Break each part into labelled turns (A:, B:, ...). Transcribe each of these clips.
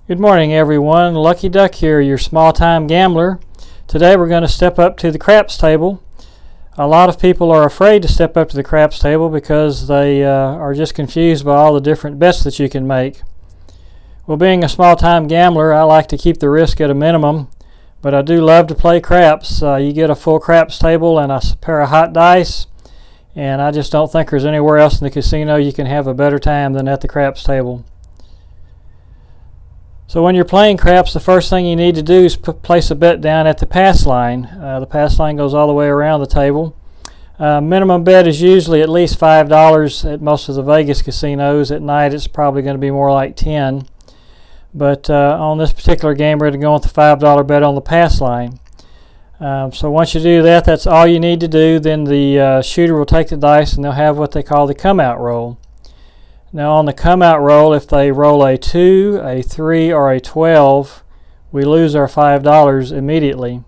A: Good morning, everyone. Lucky Duck here, your small-time gambler. Today we're going to step up to the craps table. A lot of people are afraid to step up to the craps table because they are just confused by all the different bets that you can make. Well, being a small-time gambler, I like to keep the risk at a minimum, but I do love to play craps. You get a full craps table and a pair of hot dice, and I just don't think there's anywhere else in the casino you can have a better time than at the craps table. So when you're playing craps, the first thing you need to do is place a bet down at the pass line. The pass line goes all the way around the table. Minimum bet is usually at least $5 at most of the Vegas casinos. At night it's probably going to be more like $10. But on this particular game we're going to go with the $5 bet on the pass line. So once you do that, that's all you need to do. Then the shooter will take the dice and they'll have what they call the come out roll. Now on the come out roll, if they roll a 2, a 3, or a 12, we lose our $5 immediately.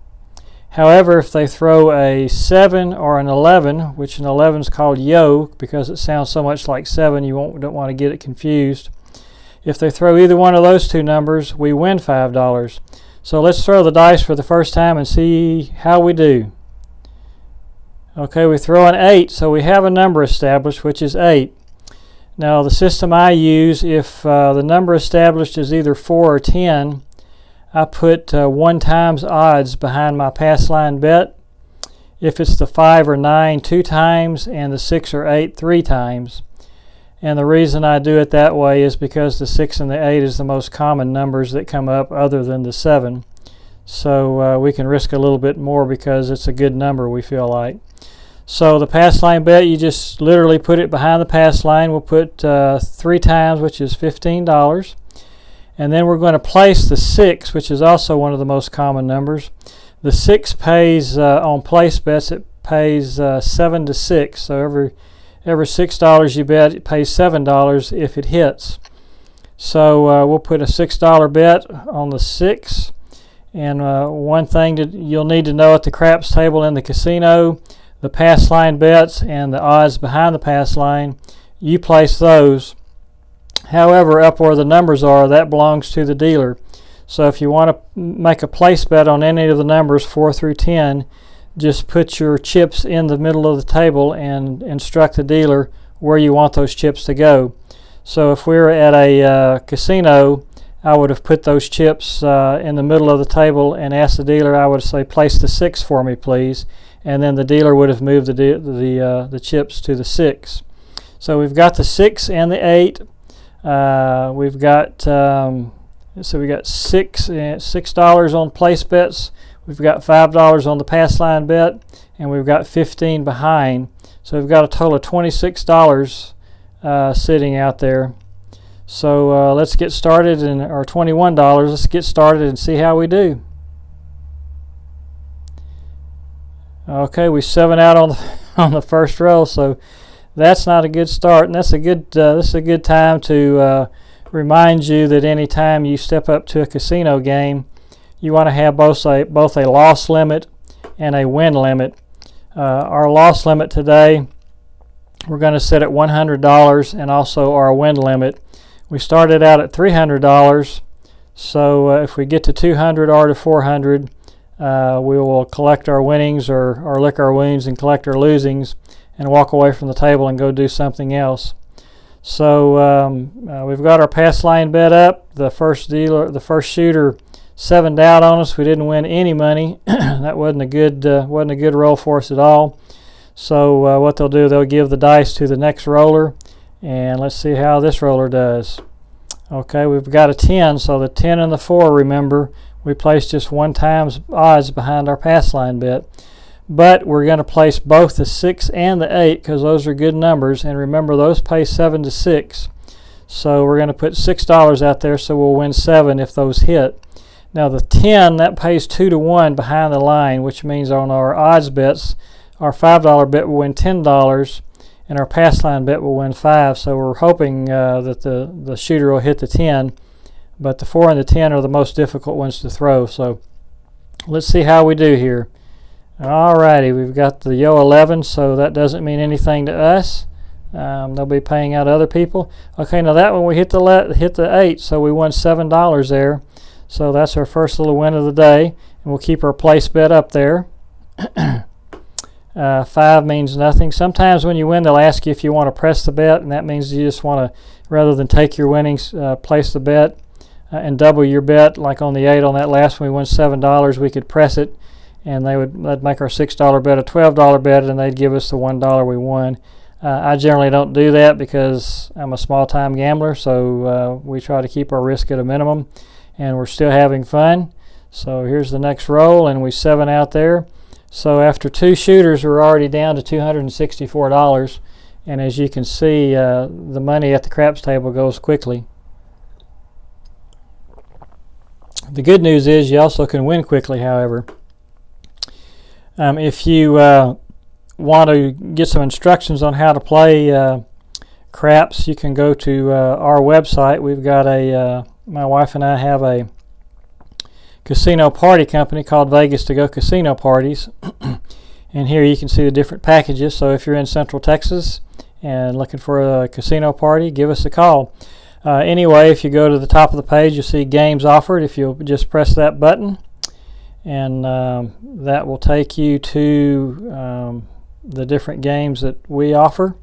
A: However, if they throw a 7 or an 11, which an 11 is called yo because it sounds so much like 7, you don't want to get it confused. If they throw either one of those two numbers, we win $5. So let's throw the dice for the first time and see how we do. Okay, we throw an 8, so we have a number established, which is 8. Now the system I use, if the number established is either 4 or 10, I put 1 times odds behind my pass line bet. If it's the 5 or 9, 2 times, and the 6 or 8, 3 times. And the reason I do it that way is because the 6 and the 8 is the most common numbers that come up other than the 7. So we can risk a little bit more because it's a good number, we feel like. So the pass line bet, you just literally put it behind the pass line. We'll put 3 times, which is $15. And then we're going to place the 6, which is also one of the most common numbers. The 6 pays, on place bets, it pays 7 to 6. So every $6 you bet, it pays $7 if it hits. So we'll put a $6 bet on the 6. And one thing that you'll need to know at the craps table in the casino, the pass line bets and the odds behind the pass line, you place those. However, up where the numbers are, that belongs to the dealer. So if you want to make a place bet on any of the numbers 4 through 10, just put your chips in the middle of the table and instruct the dealer where you want those chips to go. So if we were at a casino, I would have put those chips in the middle of the table and asked the dealer, I would say, place the 6 for me, please. And then the dealer would have moved the chips to the 6. So we've got the 6 and the 8. We've got so we got $6 on place bets. We've got $5 on the pass line bet, and we've got 15 behind. So we've got a total of $26 sitting out there. So let's get started, or $21. Let's get started and see how we do. Okay, we 7 out on the first roll, so that's not a good start, and that's a good this is a good time to remind you that any time you step up to a casino game, you want to have both a loss limit and a win limit. Our loss limit today, we're going to set at $100, and also our win limit. We started out at $300, so if we get to $200 or to $400, we will collect our winnings or lick our wounds and collect our losings and walk away from the table and go do something else. So we've got our pass line bet up. The first shooter 7'd out on us. We didn't win any money. That wasn't a good roll for us at all. So what they'll do, they'll give the dice to the next roller, and let's see how this roller does. Okay, we've got a 10, so the 10 and the 4, remember, we placed just 1 times odds behind our pass line bet. But we're going to place both the 6 and the 8 because those are good numbers, and remember those pay 7 to 6. So we're going to put $6 out there, so we'll win 7 if those hit. Now the 10, that pays 2 to 1 behind the line, which means on our odds bets, our $5 bet will win $10, and our pass line bet will win 5. So we're hoping that the shooter will hit the 10. But the 4 and the 10 are the most difficult ones to throw. So let's see how we do here. Alrighty, we've got the yo 11, so that doesn't mean anything to us. They'll be paying out other people. Okay, now that one we hit the 8, so we won $7 there. So that's our first little win of the day, and we'll keep our place bet up there. 5 means nothing. Sometimes when you win, they'll ask you if you want to press the bet, and that means you just want to, rather than take your winnings, place the bet and double your bet. Like on the 8 on that last one, we won $7. We could press it, and that'd make our $6 bet a $12 bet, and they'd give us the $1 we won. I generally don't do that because I'm a small-time gambler, so we try to keep our risk at a minimum, and we're still having fun. So here's the next roll, and we 7 out there. So after 2 shooters, we're already down to $264, and as you can see, the money at the craps table goes quickly. The good news is you also can win quickly, however. If you want to get some instructions on how to play craps, you can go to our website. We've got my wife and I have a casino party company called Vegas to Go Casino Parties. And here you can see the different packages. So if you're in Central Texas and looking for a casino party, give us a call. Anyway, if you go to the top of the page, you'll see games offered. If you'll just press that button, and that will take you to the different games that we offer.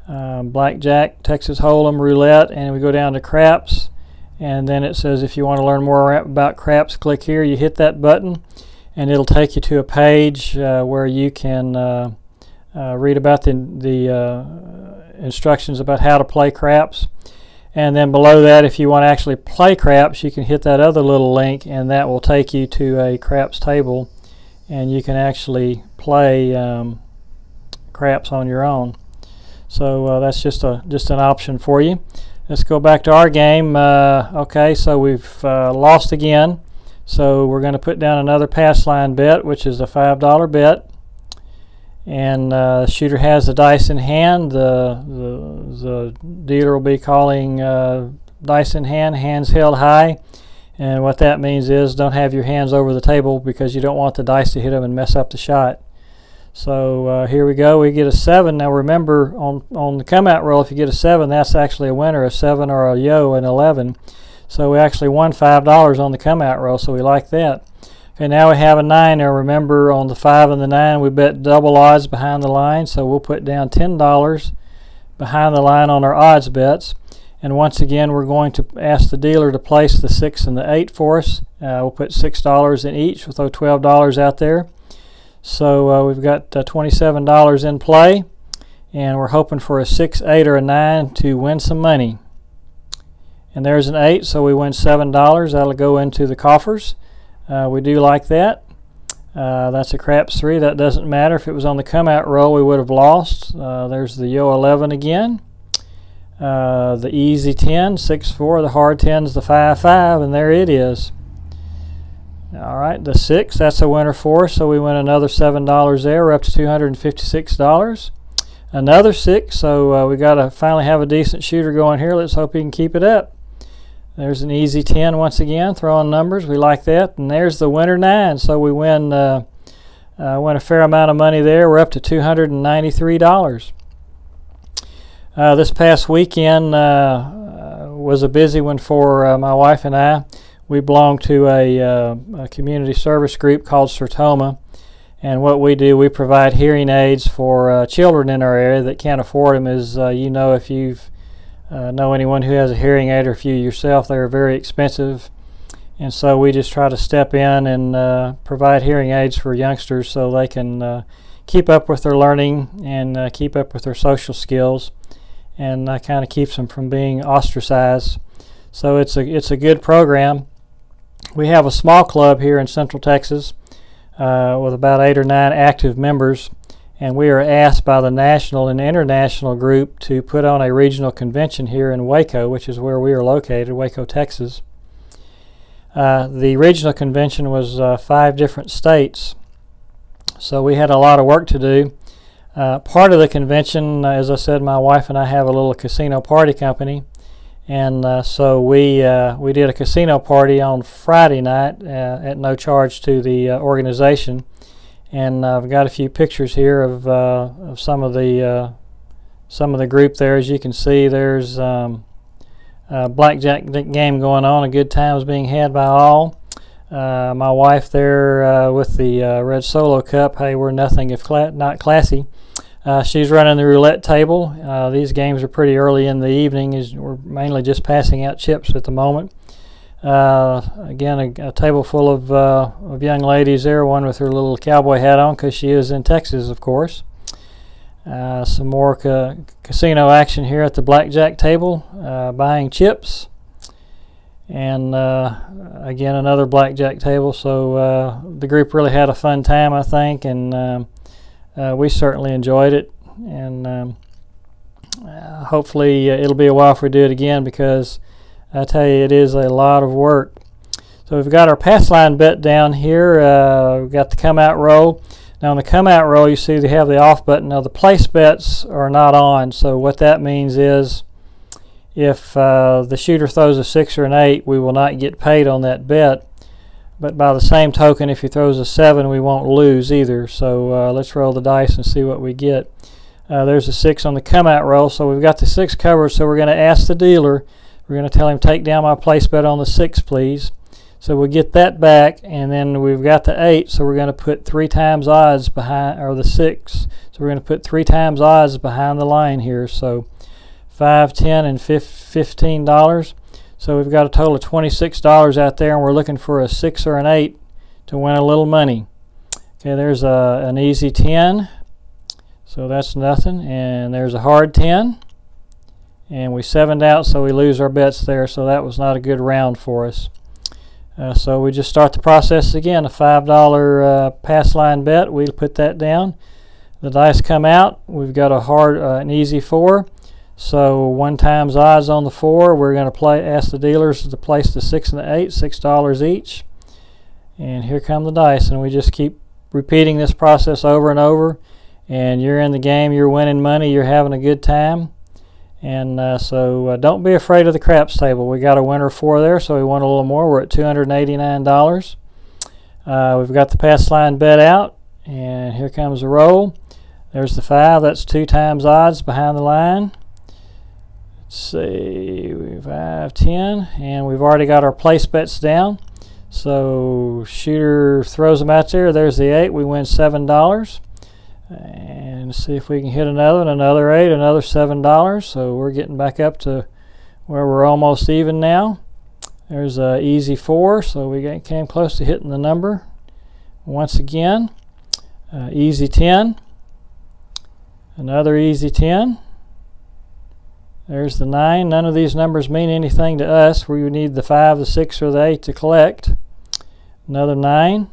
A: Blackjack, Texas Hold'em, Roulette, and we go down to craps. And then it says if you want to learn more about craps, click here. You hit that button, and it'll take you to a page where you can read about the instructions about how to play craps. And then below that, if you want to actually play craps, you can hit that other little link, and that will take you to a craps table, and you can actually play craps on your own. So that's just an option for you. Let's go back to our game. Okay, so we've lost again. So we're going to put down another pass line bet, which is a $5 bet. And the shooter has the dice in hand. The dealer will be calling dice in hand, hands held high. And what that means is don't have your hands over the table because you don't want the dice to hit them and mess up the shot. So here we go. We get a 7. Now remember, on the come out roll, if you get a 7, that's actually a winner. A 7 or a yo, an 11. So we actually won $5 on the come out roll, so we like that. Okay, now we have a 9. Now remember, on the 5 and the 9, we bet double odds behind the line, so we'll put down $10 behind the line on our odds bets. And once again, we're going to ask the dealer to place the 6 and the 8 for us. We'll put $6 in each. We'll throw $12 out there. So we've got $27 in play, and we're hoping for a 6, 8, or a 9 to win some money. And there's an 8, so we win $7. That'll go into the coffers. We do like that. That's a craps 3. That doesn't matter. If it was on the come out roll, we would have lost. There's the yo 11 again. The easy 10, 6, 4. The hard 10's the 5, 5, and there it is. All right, the 6, that's a winner for us, so we win another $7 there. We're up to $256. Another 6, so we got to finally have a decent shooter going here. Let's hope he can keep it up. There's an easy 10 once again, throwing numbers. We like that. And there's the winner 9, so we win a fair amount of money there. We're up to $293. This past weekend was a busy one for my wife and I. We belong to a community service group called Sertoma, and what we do, we provide hearing aids for children in our area that can't afford them. As you know, if you've know anyone who has a hearing aid, or if you yourself, they're very expensive, and so we just try to step in and provide hearing aids for youngsters so they can keep up with their learning and keep up with their social skills, and kind of keeps them from being ostracized. So it's a good program. We have a small club here in Central Texas with about 8 or 9 active members, and we are asked by the national and international group to put on a regional convention here in Waco, which is where we are located, Waco, Texas. The regional convention was 5 different states, so we had a lot of work to do. Part of the convention, as I said, my wife and I have a little casino party company, and so we did a casino party on Friday night at no charge to the organization. And I've got a few pictures here of some of the some of the group there. As you can see, there's a blackjack game going on. A good time is being had by all. My wife there with the red Solo Cup. Hey, we're nothing if not classy. She's running the roulette table. These games are pretty early in the evening, as we're mainly just passing out chips at the moment. Again, a table full of young ladies there, one with her little cowboy hat on because she is in Texas, of course. Some more casino action here at the blackjack table, buying chips. And again, another blackjack table. So the group really had a fun time, I think, and we certainly enjoyed it. And hopefully it'll be a while if we do it again, because I tell you, it is a lot of work. So we've got our pass line bet down here. We've got the come out roll. Now on the come out roll, you see they have the off button. Now the place bets are not on. So what that means is, if the shooter throws a 6 or an 8, we will not get paid on that bet. But by the same token, if he throws a 7, we won't lose either. So let's roll the dice and see what we get. There's a 6 on the come out roll. So we've got the 6 covered. So we're going to ask the dealer. We're going to tell him, take down my place bet on the 6, please. So we'll get that back, and then we've got the 8, so we're going to put 3 times odds behind, or the 6. So we're going to put 3 times odds behind the line here. So $5, $10, and $15. So we've got a total of $26 out there, and we're looking for a 6 or an 8 to win a little money. Okay, there's an easy 10. So that's nothing. And there's a hard 10. And we 7'd out, so we lose our bets there. So that was not a good round for us. So we just start the process again. A $5 pass line bet. We'll put that down. The dice come out. We've got a hard, an easy 4. So 1 times odds on the 4. We're going to ask the dealers to place the 6 and the 8, $6 each. And here come the dice, and we just keep repeating this process over and over. And you're in the game. You're winning money. You're having a good time. And so don't be afraid of the craps table. We got a winner 4 there, so we won a little more. We're at $289. We've got the pass line bet out, and here comes the roll. There's the 5. That's 2 times odds behind the line. Let's see, 5, 10, and we've already got our place bets down. So shooter throws them out there. There's the 8. We win $7. And see if we can hit another 8, another $7. So we're getting back up to where we're almost even now. There's a easy 4, so we came close to hitting the number once again. Easy 10, another easy 10. There's the 9. None of these numbers mean anything to us. We need the 5, the 6, or the 8 to collect. Another 9.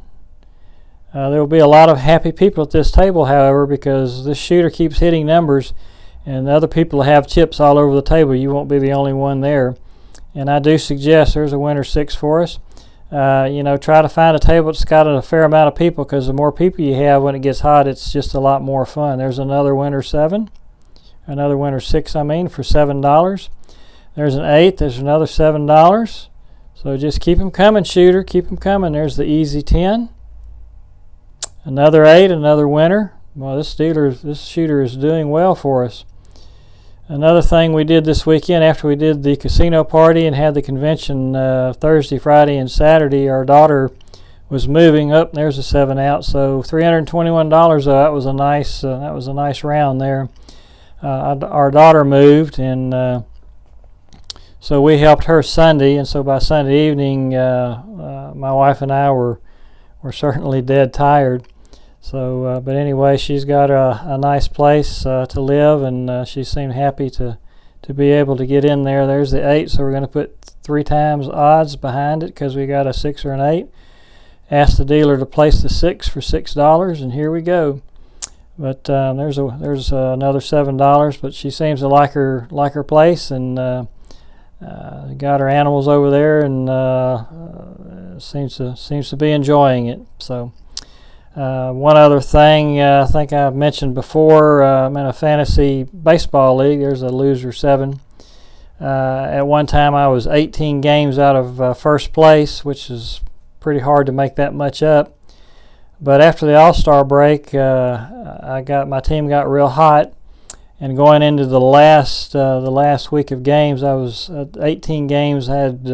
A: There will be a lot of happy people at this table, however, because this shooter keeps hitting numbers, and the other people have chips all over the table. You won't be the only one there. And I do suggest, there's a winner 6 for us. Try to find a table that's got a fair amount of people, because the more people you have when it gets hot, it's just a lot more fun. There's another winner 7. Another winner 6, for $7. There's an 8. There's another $7. So just keep them coming, shooter. Keep them coming. There's the easy 10. Another 8, another winner. Well, this shooter is doing well for us. Another thing we did this weekend, after we did the casino party and had the convention Thursday, Friday, and Saturday, our daughter was moving up. There's a 7 out, so $321. That was a nice round there. Our daughter moved, and so we helped her Sunday. And so by Sunday evening, my wife and I were certainly dead tired. So, but anyway, she's got a nice place to live, and she seemed happy to be able to get in there. There's the 8, so we're going to put 3 times odds behind it because we got a 6 or an 8. Ask the dealer to place the 6 for $6, and here we go. But there's another $7, but she seems to like her place, and got her animals over there, and seems to be enjoying it. So. One other thing I think I've mentioned before, I'm in a fantasy baseball league. There's a loser 7. At one time I was 18 games out of first place, which is pretty hard to make that much up. But after the All-Star break, my team got real hot, And going into the last week of games, I was 18 games. I had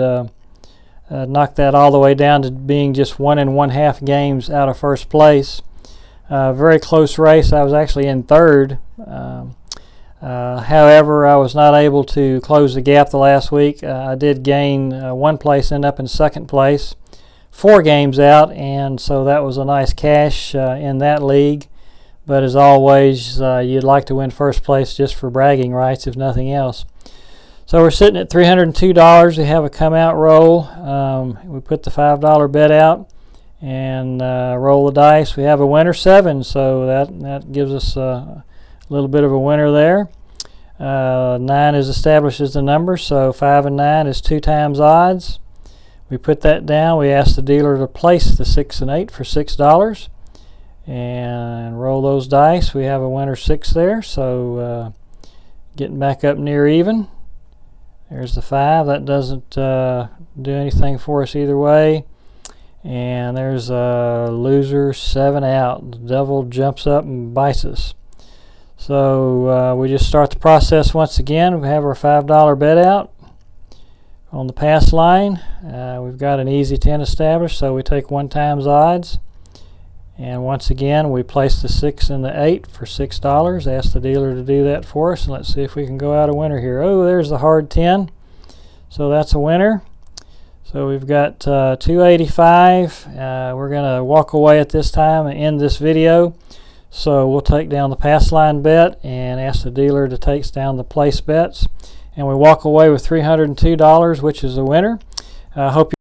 A: knocked that all the way down to being just 1 1/2 games out of first place. Very close race. I was actually in third. However, I was not able to close the gap the last week. I did gain 1 place, end up in second place, 4 games out, and so that was a nice cash in that league. But as always, you'd like to win first place just for bragging rights, if nothing else. So we're sitting at $302. We have a come out roll. We put the $5 bet out and roll the dice. We have a winner, 7, so that gives us a little bit of a winner there. 9 is established as the number, so 5 and 9 is 2 times odds. We put that down. We ask the dealer to place the 6 and 8 for $6 and roll those dice. We have a winner, 6 there, so getting back up near even. There's the 5. That doesn't do anything for us either way. And there's a loser, 7 out. The devil jumps up and bites us. So we just start the process once again. We have our $5 bet out on the pass line. We've got an easy 10 established, so we take 1 times odds. And once again, we place the 6 and the 8 for $6. Ask the dealer to do that for us, and let's see if we can go out a winner here. Oh, there's the hard 10. So that's a winner. So we've got 285. We're going to walk away at this time and end this video. So we'll take down the pass line bet and ask the dealer to take down the place bets. And we walk away with $302, which is a winner. I hope you